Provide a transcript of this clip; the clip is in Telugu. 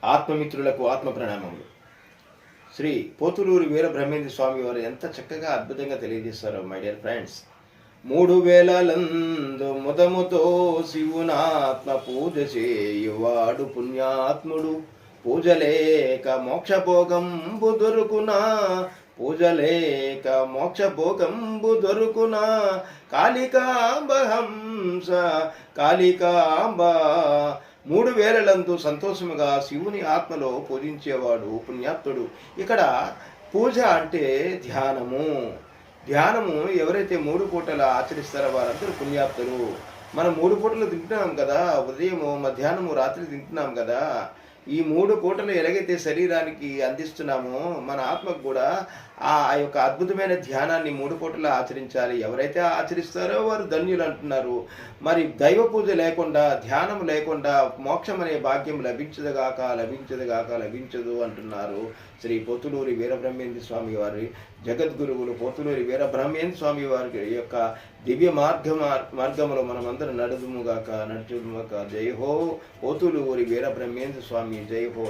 ఆత్మమిత్రులకు ఆత్మ ప్రణామములు. శ్రీ పోతులూరి వీరబ్రహ్మేంద్ర స్వామి వారు ఎంత చక్కగా అద్భుతంగా తెలియజేస్తారో మై డియర్ ఫ్రెండ్స్. 3000 ముదముతో శివునాత్మ పూజ చేయువాడు పుణ్యాత్ముడు. పూజలేక మోక్షభోగంబు దొరుకునా, పూజలేక మోక్షభోగంబు దొరుకునా. కాళికాంబ హంస కాళికాంబ 3000 సంతోషముగా శివుని ఆత్మలో పూజించేవాడు పుణ్యాత్ముడు. ఇక్కడ పూజ అంటే ధ్యానము ఎవరైతే 3 పూటలు ఆచరిస్తారో వారందరూ పుణ్యాత్తులు. మనం 3 పూటలు తింటున్నాం కదా, ఉదయము మధ్యాహ్నము రాత్రి తింటున్నాం కదా. ఈ 3 పూటలు ఎలాగైతే శరీరానికి అందిస్తున్నామో మన ఆత్మకు కూడా ఆ యొక్క అద్భుతమైన ధ్యానాన్ని 3 పూటలు ఆచరించాలి. ఎవరైతే ఆచరిస్తారో వారు ధన్యులు అంటున్నారు. మరి దైవ పూజ లేకుండా, ధ్యానం లేకుండా మోక్షం అనే భాగ్యం లభించదు అంటున్నారు శ్రీ పోతులూరి వీరబ్రహ్మేంద్ర స్వామి వారి జగద్గురువులు. పోతులూరి వీరబ్రహ్మేంద్ర స్వామి వారి యొక్క దివ్య మార్గంలో మనమందరం నడుచుముగాక. జై హో పోతులూరి వీరబ్రహ్మేంద్ర స్వామి. జై హో.